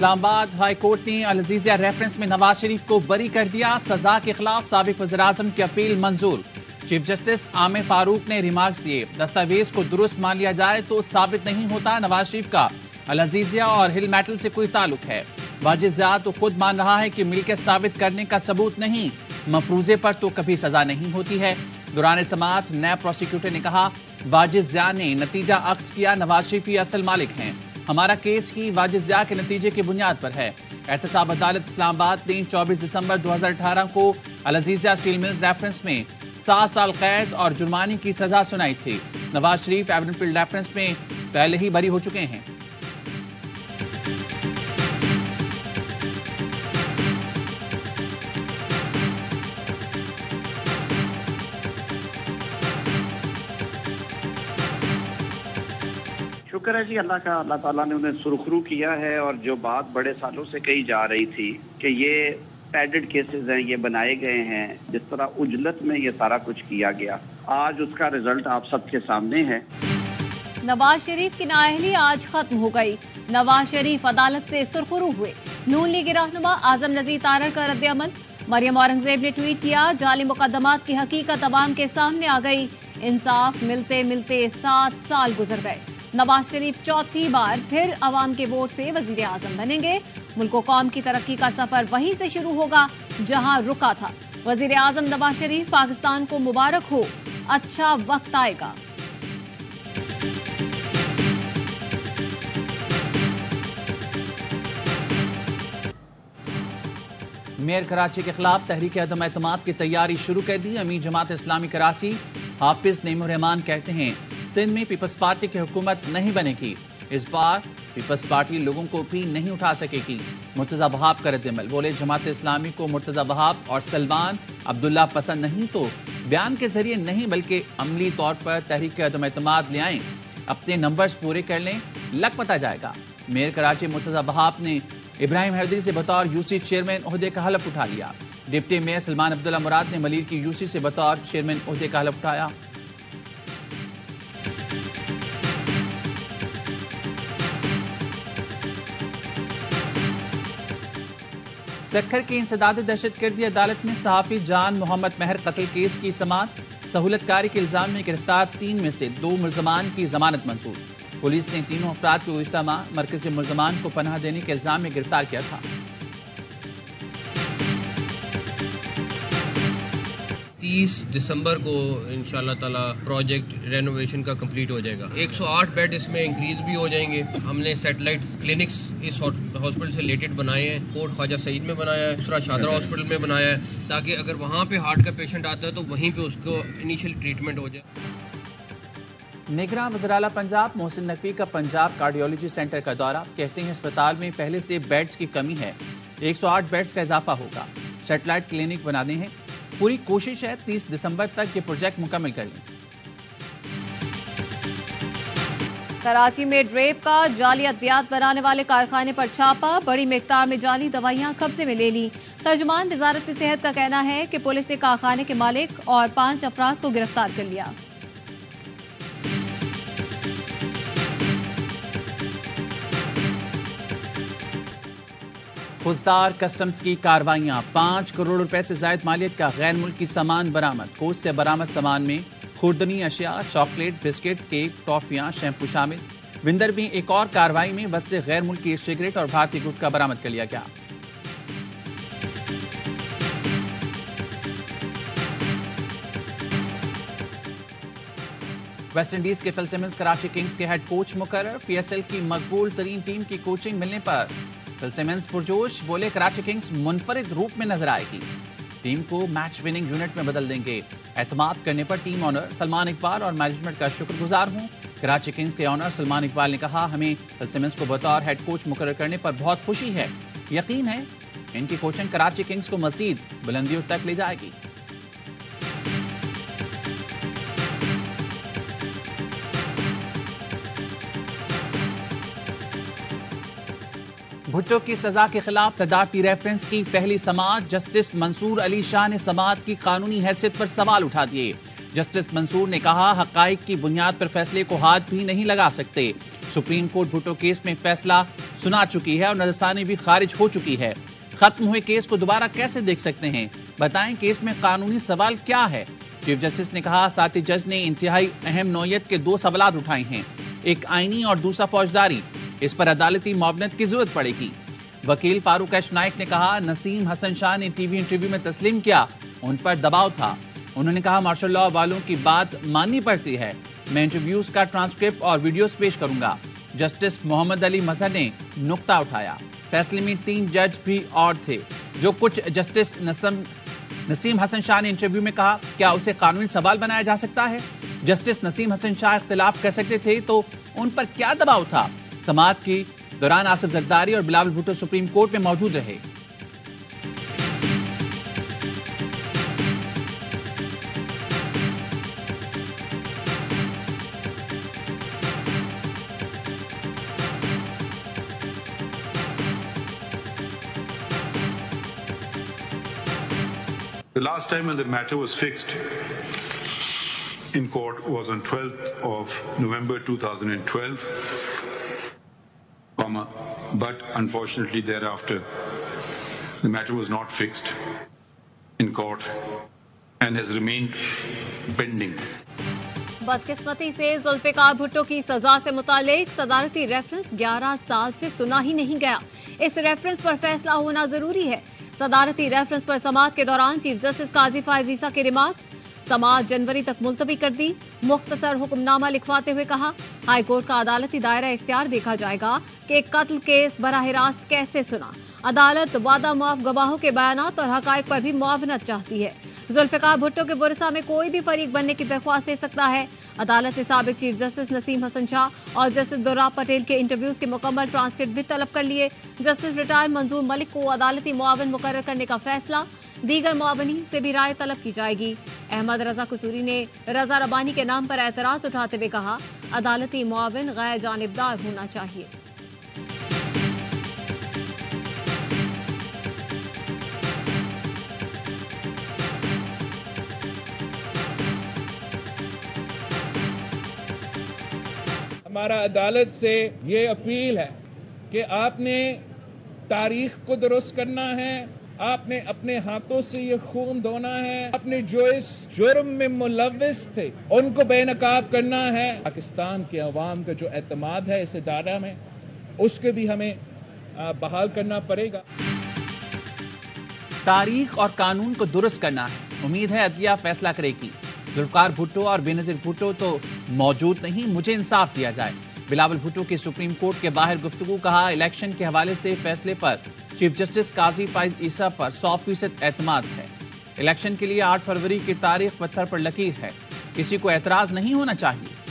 Islamabad high court ने अल Azizia reference में नवाज शरीफ को बरी कर दिया। सजा के खिलाफ साबिक वज़ीर-ए-आज़म की अपील मंजूर। चीफ जस्टिस आमिर फारूक ने रिमार्क्स दिए, दस्तावेज को दुरुस्त मान लिया जाए तो साबित नहीं होता नवाज शरीफ का अल अजीजिया और हिल मेटल से कोई ताल्लुक है। वाजिद ज़िया तो खुद मान रहा है कि मिल्कियत साबित करने का सबूत नहीं, मफरूजे पर तो कभी सजा नहीं होती है। दौरान समाअत नैब प्रोसिक्यूटर ने कहा, वाजिद ज़िया ने नतीजा अक्स किया, नवाज शरीफ ही असल मालिक हैं। हमारा केस ही वाजिद ज़िया के नतीजे की बुनियाद पर है। एहतसाब अदालत इस्लामाबाद ने 24 दिसंबर 2018 को अल अजीजिया स्टील मिल्स रेफरेंस में 7 साल कैद और जुर्माने की सजा सुनाई थी। नवाज शरीफ एवनफील्ड रेफरेंस में पहले ही बरी हो चुके हैं। शुक्र है जी अल्लाह का, अल्लाह ताला ने उन्हें सुरखरू किया है। और जो बात बड़े सालों से कही जा रही थी कि ये पैडेड केसेस हैं, ये बनाए गए हैं, जिस तरह उजलत में ये सारा कुछ किया गया, आज उसका रिजल्ट आप सबके सामने है। नवाज शरीफ की नाअहली आज खत्म हो गई। नवाज शरीफ अदालत से सुरखरू हुए। नून लीग रहनुमा आजम नजीर तारड़ का रद्द-ए-अमल। मरियम औरंगजेब ने ट्वीट किया, जाली मुकदमात की हकीकत अवाम के सामने आ गई। इंसाफ मिलते मिलते 7 साल गुजर गए। नवाज शरीफ चौथी बार फिर अवाम के वोट से वजीर आजम बनेंगे। मुल्क कौम की तरक्की का सफर वहीं से शुरू होगा जहां रुका था। वजीर आजम नवाज शरीफ, पाकिस्तान को मुबारक हो, अच्छा वक्त आएगा। मेयर कराची के खिलाफ तहरीक अदम एतमाद की तैयारी शुरू कर दी। अमीर जमात इस्लामी कराची हाफिज नईमुर रहमान कहते हैं, सिंध में पीपल्स पार्टी की हुकूमत नहीं बनेगी। इस बार पीपल्स पार्टी लोगों को भी नहीं उठा सकेगी। मुर्तजा वहाब का रद्द-ए-अमल, बोले जमात इस्लामी को मुर्तजा वहाब और सलमान अब्दुल्ला पसंद नहीं तो बयान के जरिए नहीं बल्कि अमली तौर पर तहरीक अदम एतमाद ले आएं, अपने नंबर्स पूरे कर लें, लक पता जाएगा। मेयर कराची मुर्तजा वहाब ने इब्राहिम हैदरी से बतौर यूसी चेयरमैन ओहदे का हलफ उठा लिया। डिप्टी मेयर सलमान अब्दुल्ला मुराद ने मलिर की यूसी से बतौर चेयरमैन ओहदे का हलफ उठाया। सक्खर की इंसदाद दहशतगर्दी अदालत में सहाफी जान मोहम्मद महर कत्ल केस की समाअत। सहूलतकारी के इल्जाम में गिरफ्तार 3 में से 2 मुल्जमान की जमानत मंजूर। पुलिस ने तीनों अफराद को गुज़िश्ता माह मरकज़ी मुल्जमान को पनाह देने के इल्जाम में गिरफ्तार किया था। 30 दिसंबर को इंशाल्लाह ताला प्रोजेक्ट रेनोवेशन का कंप्लीट हो जाएगा। 108 बेड इसमें इंक्रीज भी हो जाएंगे। हमने सैटेलाइट क्लिनिक्स इस हॉस्पिटल से रिलेटेड बनाए हैं। कोट ख्वाजा सईद में बनाया है, दूसरा शादरा हॉस्पिटल में बनाया है, ताकि अगर वहाँ पे हार्ट का पेशेंट आता है तो वहीं पे उसको इनिशियल ट्रीटमेंट हो जाए। निगरान वज़ीर-ए-आला पंजाब मोहसिन नकवी का पंजाब कार्डियोलॉजी सेंटर का दौरा, कहते हैं अस्पताल में पहले से बेड्स की कमी है, 108 बेड्स का इजाफा होगा, सैटेलाइट क्लिनिक बनाने हैं। पूरी कोशिश है 30 दिसंबर तक ये प्रोजेक्ट मुकम्मल कर लें। कराची में ड्रेप का जाली अद्वियात बनाने वाले कारखाने पर छापा। बड़ी मिकदार में जाली दवाइयां कब्जे में ले ली। तर्जुमान वजारत सेहत का कहना है कि पुलिस ने कारखाने के मालिक और 5 अफराद को गिरफ्तार कर लिया। फौजदार कस्टम्स की कार्रवाइयां, 5 करोड़ रुपए से जायद मालियत का गैर मुल्की सामान बरामद। कोर्ट से बरामद सामान में खुर्दनी अशिया, चॉकलेट, बिस्किट, केक, टॉफियां, शैम्पू शामिल। विंदर में एक और कार्रवाई में बस से गैर मुल्की सिगरेट और भारतीय गुटखा बरामद कर लिया गया। वेस्ट इंडीज के फिल सिमंस कराची किंग्स के हेड कोच मुकर्रर। पीएसएल की मकबूल तरीन टीम की कोचिंग मिलने पर फिल सिमंस पुरजोश, बोले कराची किंग्स मुनफरिद रूप में नजर आएगी, टीम को मैच विनिंग यूनिट में बदल देंगे। एतमाद करने पर टीम ऑनर सलमान इकबाल और मैनेजमेंट का शुक्रगुजार हूं। कराची किंग्स के ऑनर सलमान इकबाल ने कहा, हमें फिल सिमंस को बतौर हेड कोच मुकर्रर करने पर बहुत खुशी है। यकीन है इनकी कोचिंग कराची किंग्स को मजीद बुलंदियों तक ले जाएगी। भुट्टो की सजा के खिलाफ सदारती रेफरेंस की पहली समाअत। जस्टिस मंसूर अली शाह ने समाअत की कानूनी हैसियत पर सवाल उठा दिए। जस्टिस मंसूर ने कहा, हकाइक की बुनियाद पर फैसले को हाथ भी नहीं लगा सकते। सुप्रीम कोर्ट भुट्टो केस में फैसला सुना चुकी है और नजरसानी भी खारिज हो चुकी है। खत्म हुए केस को दोबारा कैसे देख सकते हैं? बताएं केस में कानूनी सवाल क्या है? चीफ जस्टिस ने कहा। साथ ही जज ने इंतहाई अहम नौयत के 2 सवाल उठाए हैं, एक आईनी और दूसरा फौजदारी। इस पर अदालती मुआवनत की जरूरत पड़ेगी। वकील फारूक एच नाइक ने कहा, नसीम हसन शाह ने टीवी इंटरव्यू में तस्लीम किया, उन पर दबाव था। उन्होंने कहा, मार्शल लॉ वालों की बात माननी पड़ती है। मैं इंटरव्यूज का ट्रांसक्रिप्ट और वीडियोस पेश करूंगा। जस्टिस मोहम्मद अली मजहर ने नुक्ता उठाया। फैसले में 3 जज भी और थे। जो कुछ जस्टिस नसीम हसन शाह ने इंटरव्यू में कहा, क्या उसे कानूनी सवाल बनाया जा सकता है? जस्टिस नसीम हसन शाह इख्तिलाफ कर सकते थे तो उन पर क्या दबाव था? समाअत के दौरान आसिफ जरदारी और बिलावल भुट्टो सुप्रीम कोर्ट में मौजूद रहे। The last time when the matter was fixed in court was on 12th of November 2012, but unfortunately thereafter the matter was not fixed in court and has remained pending. बदकिस्मती से जुल्फिकार भुट्टो की सजा से मुतालिक सदारती reference 11 साल से सुना ही नहीं गया। इस रेफरेंस पर फैसला होना जरूरी है। सदारती रेफरेंस पर समाअत के दौरान चीफ जस्टिस काजी फायज ईसा के रिमार्क्स। समाअत जनवरी तक मुलतवी कर दी। मुख्तसर हुक्मनामा लिखवाते हुए कहा, हाई कोर्ट का अदालती दायरा इख्तियार देखा जाएगा कि कत्ल केस बराह रास्त कैसे सुना। अदालत वादा माफ गवाहों के बयानात और हकायक पर भी मुआवनत चाहती है। जुल्फिकार भुट्टो के वरसा में कोई भी फरीक बनने की दरख्वास्त दे सकता है। अदालत ने साबिक चीफ जस्टिस नसीम हसन शाह और जस्टिस दुर्राब पटेल के इंटरव्यूज के मुकम्मल ट्रांसक्रिप्ट भी तलब कर लिए। जस्टिस रिटायर मंजूर मलिक को अदालती मुआवन मुकर्रर करने का फैसला। दीगर मुआवनीन से भी राय तलब की जाएगी। अहमद रजा कसूरी ने रजा रबानी के नाम पर एतराज उठाते हुए कहा, अदालती मुआवन गैर जानिबदार होना चाहिए। हमारा अदालत से ये अपील है कि आपने तारीख को दुरुस्त करना है, आपने अपने हाथों से ये खून धोना है, आपने जो इस जुर्म में मुलव्विस थे उनको बेनकाब करना है। पाकिस्तान के अवाम का जो एतमाद है इस इदारा में, उसके भी हमें बहाल करना पड़ेगा। तारीख और कानून को दुरुस्त करना है। उम्मीद है अदलिया फैसला करेगी। जुल्फिकार भुट्टो और बेनजीर भुट्टो तो मौजूद नहीं, मुझे इंसाफ दिया जाए। बिलावल भुट्टो की सुप्रीम कोर्ट के बाहर गुफ्तगू। कहा, इलेक्शन के हवाले से फैसले पर चीफ जस्टिस काजी फायज ईसा पर 100% एतमाद है। इलेक्शन के लिए 8 फरवरी की तारीख पत्थर पर लकीर है, किसी को एतराज नहीं होना चाहिए।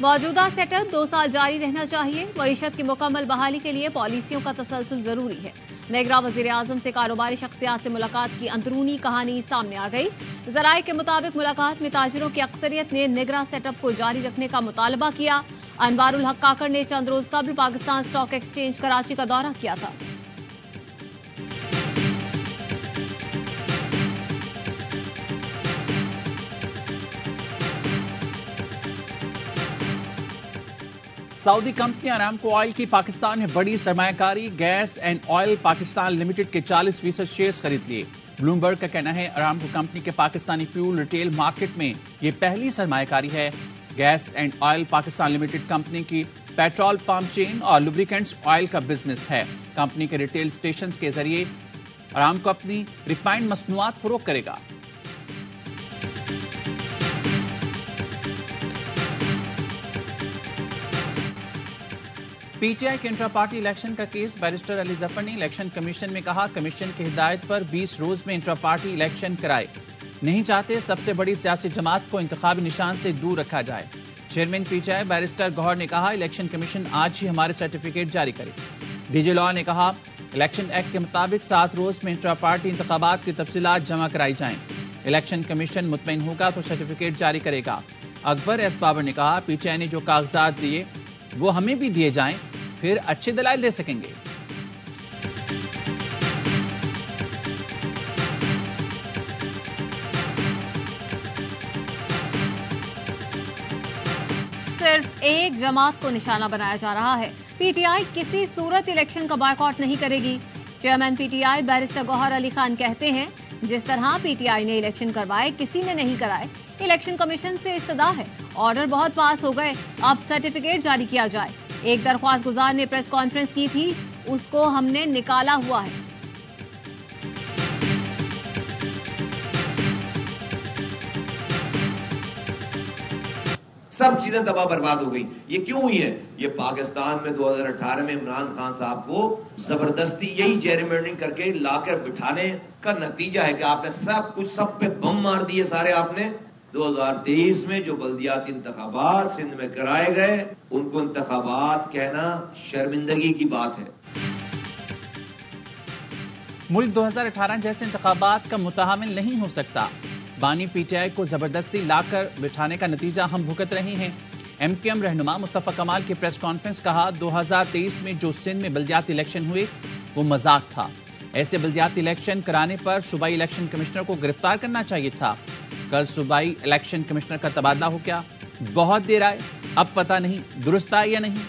मौजूदा सेटअप 2 साल जारी रहना चाहिए। मईशत की मुकम्मल बहाली के लिए पॉलिसियों का तसलसल जरूरी है। नेगरा वजीर आजम से कारोबारी शख्सियात से मुलाकात की अंदरूनी कहानी सामने आ गई। जराये के मुताबिक मुलाकात में ताजिरों की अक्सरियत ने नेगरा सेटअप को जारी रखने का मुतालबा किया। अनवारुल हक काकड़ ने चंद रोज कबल पाकिस्तान स्टॉक एक्सचेंज कराची का दौरा किया था। सऊदी कंपनी अरामको ऑयल की पाकिस्तान में बड़ी सरमायाकारी। Gas and oil Pakistan limited के 40% शेयर्स खरीद लिए। ब्लूमबर्ग का कहना है अरामको कंपनी के पाकिस्तानी फ्यूल रिटेल मार्केट में ये पहली सरमायाकारी है। Gas and oil Pakistan limited company की पेट्रोल पंप चेन और लुब्रिकेंट्स ऑयल का बिजनेस है। कंपनी के रिटेल स्टेशन के जरिए अरामको अपनी रिफाइंड मसनूआत फरोख्त करेगा। पीटीआई के इंट्रा पार्टी इलेक्शन का केस। बैरिस्टर अली जफर ने इलेक्शन कमीशन में कहा, कमीशन की हिदायत पर 20 रोज में इंट्रा पार्टी इलेक्शन कराए। नहीं चाहते सबसे बड़ी सियासी जमात को इंतखाबी निशान से दूर रखा जाए। चेयरमैन पीटीआई बैरिस्टर गौहर ने कहा, इलेक्शन कमीशन आज ही हमारे सर्टिफिकेट जारी करे। डीजी लॉ ने कहा, इलेक्शन एक्ट के मुताबिक 7 रोज में इंट्रा पार्टी इंतखाबात की तफसीलात जमा कराई जाएं। इलेक्शन कमीशन मुतमईन होगा तो सर्टिफिकेट जारी करेगा। अकबर एस बाबर ने कहा, पीटीआई ने जो कागजात दिए वो हमें भी दिए जाएं, फिर अच्छे दलाइल दे सकेंगे। सिर्फ एक जमात को निशाना बनाया जा रहा है। पीटीआई किसी सूरत इलेक्शन का बॉयकॉट नहीं करेगी। Chairman PTI barrister Gauhar Ali Khan कहते हैं, जिस तरह पीटीआई ने इलेक्शन करवाए किसी ने नहीं कराए। इलेक्शन कमीशन से इस्तदा है, ऑर्डर बहुत पास हो गए, अब सर्टिफिकेट जारी किया जाए। एक दरख्वास्त गुजार ने प्रेस कॉन्फ्रेंस की थी, उसको हमने निकाला हुआ है। सब चीजें तबाह बर्बाद हो गई। ये क्यों हुई है? ये पाकिस्तान में 2018 में इमरान खान साहब को जबरदस्ती यही जेरिमैंडरिंग करके लाकर बिठाने का नतीजा है कि आपने सब कुछ सब पे बम मार दिए सारे। आपने 2023 में जो बल्दियाती इंतखाबात सिंध में कराए गए, उनको इंतखाबात कहना शर्मिंदगी की बात है। मुल्क 2018 जैसे इंतखाबात का मुतहामिल नहीं हो सकता। बानी पीटीआई को जबरदस्ती लाकर बिठाने का नतीजा हम भुगत रहे हैं। एमक्यूएम रहनुमा मुस्तफा कमाल की प्रेस कॉन्फ्रेंस कहा, 2023 में जो सिंध में बल्दियाती इलेक्शन हुए वो मजाक था। ऐसे बल्दियाती इलेक्शन कराने पर सूबाई इलेक्शन कमिश्नर को गिरफ्तार करना चाहिए था। कल सूबाई इलेक्शन कमिश्नर का तबादला हो गया, बहुत देर आए, अब पता नहीं दुरुस्त आए या नहीं।